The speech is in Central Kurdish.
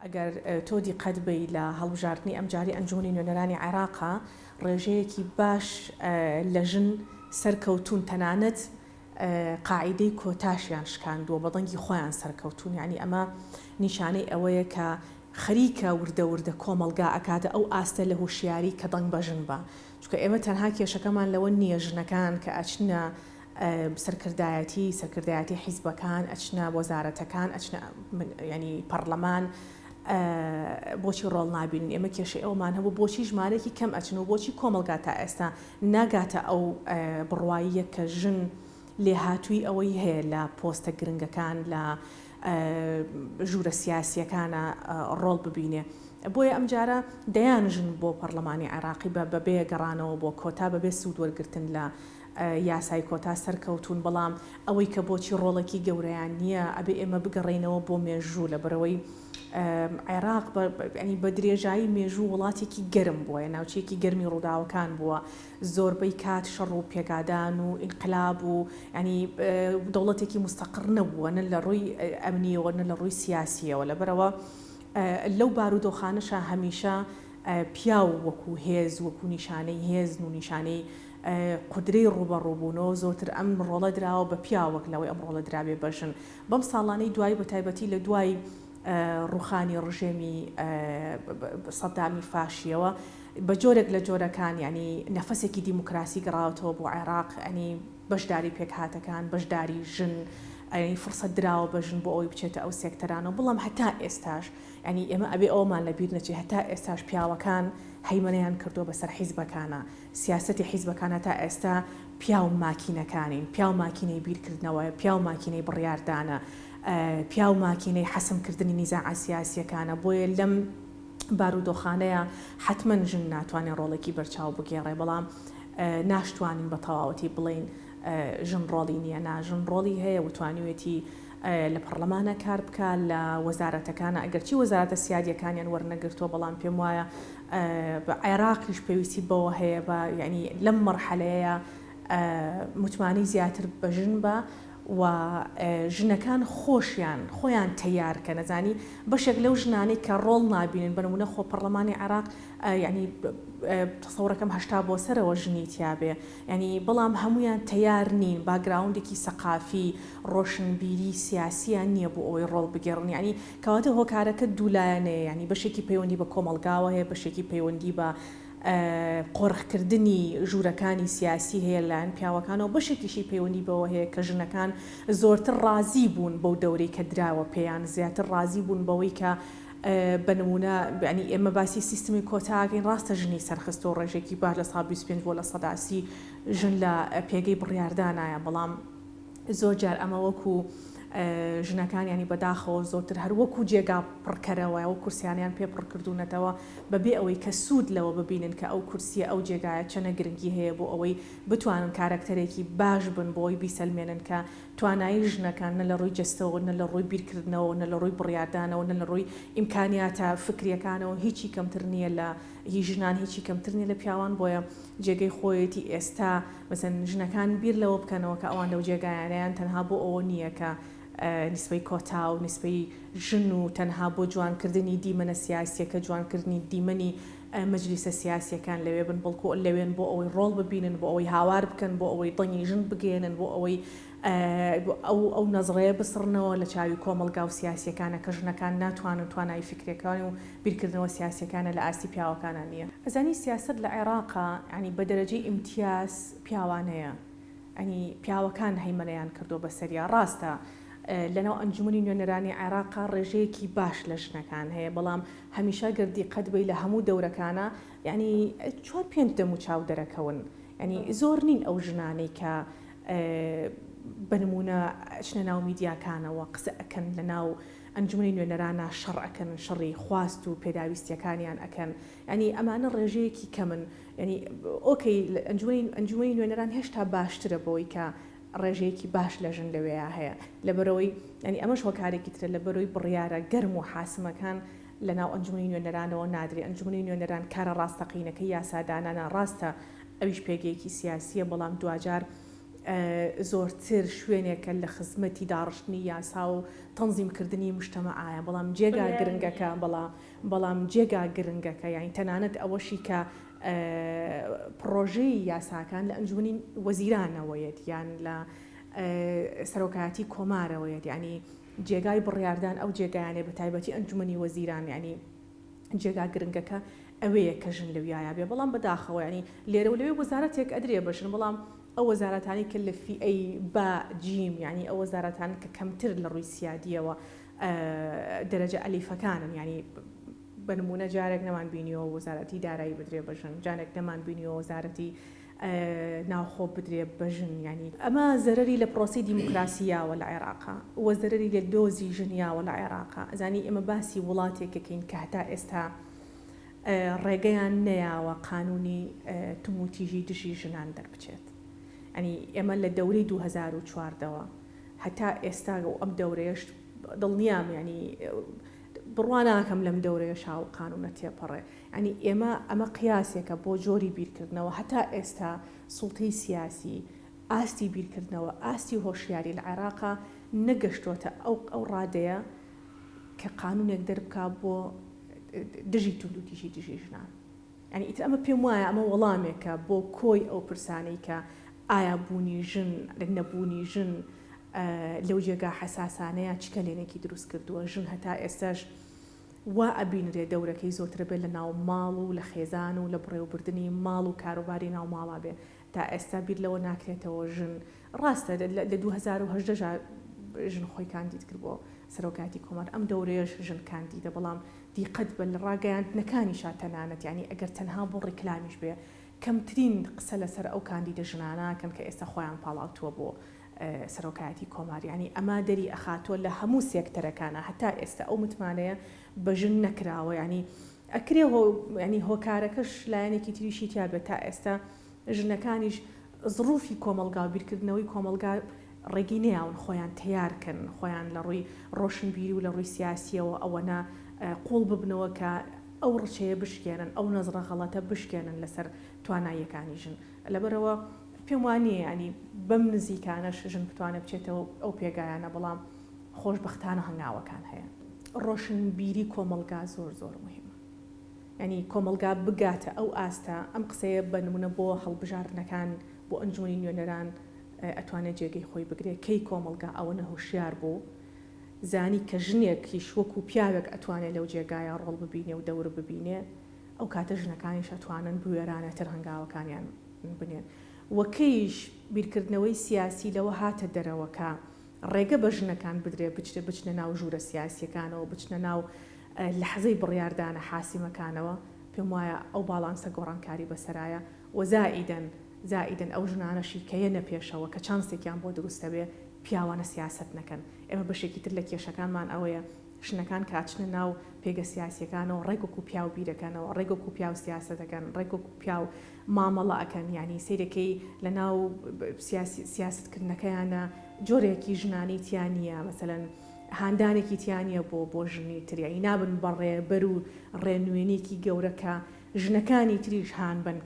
ئەگەر تۆ دیقەت بی لە هەڵبژاردننی ئەمجاری ئەنجومی نوێنەرانی عێراقا ڕێژەیەکی باش لە ژن سەرکەوتون تەنانەت قاعدەی کۆتاشیان شکاندووە بە دەنگی خۆیان سەرکەوتون یعنی ئەمە نیشانەی ئەوەیە کە خەریکە وردە وردە کۆمەلگا ئەکاتە ئەو ئاستە لە هوشیاری کە دەنگ بەژن بە چونکە ئێمە تەنها کێشەکەمان لەوە نییە ژنەکان کە ئەچنە سەرکردایەتی حیزبەکان ئەچنە وەزارەتەکان ئەچنە ینی پەرلەمان بۆچی ڕۆڵ نابینن ئێمە کێشەی ئەومان هەبوو بۆچی ژمارەی کەم ئەچن و بۆچی کۆمەلگا تا ئێستا ناگاتە ئەو بڕواییە کە ژن لێهاتووی ئەوەی هەیە لە پۆستە گرنگەکان لە ژوورە سیاسیەکانە ڕۆڵ ببینێ بۆیە ئەم جارە دەیانژن بۆ پەرلەمانی عێراقی بەبێ گەڕانەوە بۆ کۆتا بەبێ سوود وەرگرتن لە یاسای کۆتا سەرکەوتون بەڵام ئەوەی کە بۆچی ڕۆڵێکی گەورەیان نییە ئەبێ ئێمە بگەڕێنەوە بۆ مێژوو لە بەرەوەی عێراق بە درێژایی مێژوو وڵاتێکی گەرم بووە ناوچەیەکی گەرمی ڕووداوەکان بووە زۆربەی کات شەڕ و پێکادان و ئینقلاب و ینی دەوڵەتێکی مستەقر نەبووە نە لە ڕووی ئەمنیەوە نە لە ڕووی سیاسیەوە لەبەرەوە لەو بارودۆخانەشە هەمیشە پیا و وەکو هێز وەکو نیشانەی هێزن و نیشانەی قدرەی ڕوبەڕووبوونەوە زۆتر ئەم ڕۆڵە دراوە بە پیاوەک لەوەی ئەم ڕۆڵە درابێ بەژن بەم ساڵانەی دوای بە تایبەتی لە دوای ڕوخانی ڕژێمی سەدامی فاشیەوە بە جۆرێک لە جۆرەکان ینی نەفەسێکی دیموکراسی گەڕاوەتەوە بۆ عێراق ئەنی بەشداری پێکهاتەکان بەشداری ژن ئەنی فرسەت دراوە بەژن بۆ ئەوی بچێتە ئەو سێکتەرانەوە بەڵام هەتا ئێستاش ینی ئێمە ئەبێ ئەومان لەبیر نەچێت هەتا ئێستاش پیاوەکان هەیمەنەیان کردووە بەسەر حیزبەکانە سیاسەتی حیزبەکانە تا ئێستا پیا و ماکینەکانین پیا و ماکینەی بیرکردنەوە پیا و ماکینەی بڕیاردانە پیا و ماکینەی حەسمکردنی نیزاع سیاسیەکانە بۆیە لەم بارودۆخانەیە حتمما ژن ناتوانێت ڕۆڵێکی بەرچاو بگێڕێ بەڵام ناشتوانین بە تەواوەتی بڵین ژن ڕۆڵی نییە ناژن ڕۆڵی هەیە وتوانیوێتی لە پەرلەمانە کار بکە لە وەزارەتەکانە ئەگەرچی وەزارەتە سیادیەکانیان وەرنەگرتووە بەڵام پێم وایە عێراقیش پێویستی بەوە هەیە بە ینی لەم مەرحەلەیە متمانی زیاتر بەژن بە و ژنەکان خۆیان تەیارکە نەزانی بەشێک لەو ژنانەی کە ڕۆڵ نابینن بنمونە خۆ پەرلەمانی عێراق ینی تەسەوڕەکەم هەشتا بۆ سەرەوە ژنی تیابێ ینی بەڵام هەمویان تەیار نین باگراوندێکی سەقافی ڕۆشنبیری سیاسیان نییە بۆ ئەوەی ڕۆڵ بگێڕن ینی کەواتە هۆکارەکە دوولایەنەیە ینی بەشێکی پەیوەندی بە کۆمەلگاوە هەیە بەشێکی پەیوەندی بە قۆڕخکردنی ژوورەکانی سیاسی هەیە لایەن پیاوەکانەوە بەشێکیشی پەیوەندی بەوە هەیە کە ژنەکان زۆرتر ڕازی بوون بەو دەورەی کە دراوە پێیان زیاتر ڕازی بوون بەوەی کە بنمونە ینی ئێمە باسی سیستمی کۆتاگەین ڕاستە ژنی سەرخستەوە ڕێژێکی باش لە ساڵ 25 بۆ لە سەداسی ژن لە پێگەی بڕیاردانایە بەڵام زۆر جار ئەمە وەکو ژنەکان ینی بەداخەوە زۆرتر هەر وەکو جێگا پڕکەرەوە و کورسیانیان پێ پڕکردوونەتەوە بەبێ ئەوەی کە سوود لەوە ببینن کە ئەو کورسیە ئەو جێگایە چەنە گرنگی هەیە بۆ ئەوەی بتوانن کارکتەرێکی باش بن بۆی بیسەلمێنن کە توانایی ژنەکان نە لە ڕووی جەستەوە نە لە ڕووی بیرکردنەوە نە لە ڕووی بڕیاردانەوە نە لە ڕووی ئیمکانیاتە فکریەکانەوە هیچی کەمتر نییە لە ژنان هیچی کەمتر نیە لە پیاوان بۆیە جێگەی خۆیەتی ئێستا مەسەن ژنەکان بیر لەوە بکەنەوە کە ئەوان لەو جێگایانیان تەنها بۆ ئەوە نییە کە نسبەی کۆتا و نسبەی ژن و تەنها بۆ جوانکردنی دیمەنە سیاسیەکە جوانکردنی دیمەنی مەجلیسە سیاسیەکان لەوێ بن بەڵکو لەوێن بۆ ئەوەی ڕۆڵ ببینن بۆ ئەوەی هاوار بکەن بۆ ئەوەی دڵنی ژن بگێنن بۆ ئەوەی ئەو نەزڕەیە بسڕنەوە لە چاوی کۆمەلگا و سیاسیەکانە کە ژنەکان ناتوانن توانایی فکرەکانی و بیرکردنەوە سیاسیەکانە لە ئاستی پیاوەکانە نییە ئەزانی سیاست لە عێراقا ینی بە دەرەجەی ئیمتیاز پیاوانەیە ینی پیاوەکان هەیمەنەیان کردو بەسەریا ڕاستە لەناو ئەنجومەنی نوێنەرانی عێراقا ڕێژەیەکی باش لە ژنەکان هەیە بەڵام هەمیشە گردی قەدبەی لە هەموو دەورەکانە ینی 4-5 دەم و چاو دەرەکەون ینی زۆر نین ئەو ژنانەی کە بنمونە چنە ناو میدیاکانەوە قسە ئەکەن لە ناو ئەنجومەنی نوێنەرانە شەڕ ئەکەن شەڕی خواست و پێداویستیەکانیان ئەکەن ینی ئەمانە ڕێژەیەکی کەمن ینی ئۆکەی ئەنجومەنی نوێنەران هێشتا باشترە بۆی کە ڕێژەیەکی باش لە ژن لەوەیە هەیە لەبەرەوەی ینی ئەمەش هۆکارێکی ترە لەبەرەوەی بڕیارە گەرم و حاسمەکان لە ناو ئەنجومەنی نوێنەرانەوە نادرێت ئەنجومەنی نوێنەران کارە ڕاستەقینەکەی یاسادانانە ڕاستە ئەویش پێگەیەکی سیاسیە بەڵام دوجار زۆرتر شوێنێکە لە خزمەتی داڕشتنی یاسا و تەنزیمکردنی مشتەمەعایە بەڵام جێگا گرنگەکە بەڵام جێگا گرنگەکە یعنی تەنانەت ئەوەشی کە پرۆژەی یاساکان لە ئەنجومنی وەزیرانەوەیەت یان لە سەرۆکایەتی کۆمارەوەیەت ینی جێگای بڕیاردان ئەو جێگایانێ بە تایبەتی ئەنجومنی وەزیران ینی جێگا گرنگەکە ئەوەیە کە ژن لەویایە بێ بەڵام بەداخەوە ینی لێرە و لەوێ وەزارەتێک ئەدرێ بەشن بەڵام ئەو وەزارەتانی کە لە فیئەی با جیم ینی ئەو وەزارەتان کە کەمتر لە ڕووی سیادیەوە دەرەجە ئەلیفەکانن ینی بنمونە جارێک نەمان بینیەوە وەزارەتی دارایی بدرێ بەژن جارێک نەمان بینیەوە وەزارەتی ناوخۆ بدرێ بەژن ینی ئەمە زەرری لە پرۆسی دیموکراسیاوە لە عێراقا وە زەرری لە دۆزی ژنیاوە لە عێراقا ئەزانی ئێمە باسی وڵاتێکەکەین کە هەتا ئێستا ڕێگەیان نەیاوە قانونی تموتیژی دژی ژنان دەربچێت ئەنی ئێمە لە دەورەی 2014ەوە هەتا ئێستا و ئەم دەورەیەش دڵنیام ینی بڕواناکەم لەم دەورەیەشا و قانونە تێپەڕێ ئەنی ئێمە ئەمە قیاسێکە بۆ جۆری بیرکردنەوە هەتا ئێستا سوڵتەی سیاسی ئاستی بیرکردنەوە ئاستی هۆشیاری لە عێراقا نەگەشتۆتە ئەو ڕادەیە کە قانونێک دەربکا بۆ دژی توندوتیژی دژی ژنان ینی ئیتر ئەمە پێم وایە ئەمە وەڵامێکە بۆ کۆی ئەو پرسانەی کە ئایا بوونی ژن نەبوونی ژن لەو جێگا حساسانەیە چکە لێنێکی دروست کردووە ژن هەتا ئێستاش وا ئەبینرێ دەورەکەی زۆتر بێت لە ناو ماڵ و لە خێزان و لە بڕێوەبردننی ماڵ و کاروباری ناو ماڵا بێ تا ئێستا بیر لەوە ناکرێتەوە ژن ڕاستە لە 2010 ژن خۆی کاندید کرد بۆ سەرۆکاتی کۆمار ئەم دەورەیەش ژن کاندیدە بەڵام دیقەت بە لە ڕاگەیاندنەکانی شاتەنانەت ینی ئەگەر تەنها بۆ ڕێکلامیش بێ کەمترین قسە لەسەر ئەو کاندیدە ژنانەکەن کە ئێستا خۆیان پاڵاوتووە بۆ سەرۆکایەتی کۆمار ینی ئەما دەری ئەخاتوە لە هەموو سێکتەرەکانە هەتا ئێستا ئەو متمانەیە بە ژن نەکراوە ینی ئەکرێ ینی هۆکارەکەش لایەنێکی تریشی تیا بێت تا ئێستا ژنەکانیش ظروفی کۆمەلگا و بیرکردنەوەی کۆمەلگا ڕێگی نەیاون خۆیان تیارکن خۆیان لە ڕووی ڕۆشنبیری و لە ڕووی سیاسیەوە ئەوەنە قوڵ ببنەوە کە ئەو ڕچەیە بشکێنن ئەو نەزرە غەڵەتە بشکێنن لەسەر تواناییەکانی ژن لەبەرەوە پێم وانییە ینی بەم نزیکانەش ژن بتوانێت بچێتەوە ئەو پێگایانە بەڵام خۆشبەختانە هەنگاوەکان هەیە ڕۆشنبیری کۆمەلگا زۆر زۆر مهمە ینی کۆمەلگا بگاتە ئەو ئاستە ئەم قسەیە بە نمونە بۆ هەڵبژاردنەکان بۆ ئەنجومەنی نوێنەران ئەتوانێت جێگەی خۆی بگرێت کەی کۆمەلگا ئەوە نەهۆشیار بوو زانی کە ژنێکیش وەکو پیاوێک ئەتوانێت لەو جێگایە ڕۆڵ ببینێ و دەور ببینێ ئەو کاتە ژنەکانیش ئەتوانن بوێرانەتر هەنگاوەکانیان بنێن وەکەیش بیرکردنەوەی سیاسی لەوە هاتە دەرەوەکە ڕێگە بە ژنەکان بدرێ بچنە ناو ژوورە سیاسیەکانەوە بچنە ناو لەحزەی بڕیاردانە حاسیمەکانەوە پێم وایە ئەو باڵانسە گۆڕانکاری بەسەرایە و زائیدەن ئەو ژنانەشی کە یەنە پێشەوە کە چانسێکیان بۆ دروستە بێ پیاوانە سیاست نەکەن ئێمە بەشێکی تر لە کێشەکانمان ئەوەیە ژنەکان کاچنە ناو پێگە سیاسیەکانەوە ڕێگوکو پیا و بیرەکەنەوە ڕێگوکو پیا و سیاستەکەن ڕێگوکو پیا و مامەڵە ئەکەن ینی سیرەکەی لە ناو سیاستکردنەکەیانە جۆرێکی ژنانی تیانە مەسەلەن هاندانێکی تیانە بۆ ژنی تریایی نابن بەڕێ بەر و ڕێنوێنێکی گەورەکە ژنەکانی تریش هان بن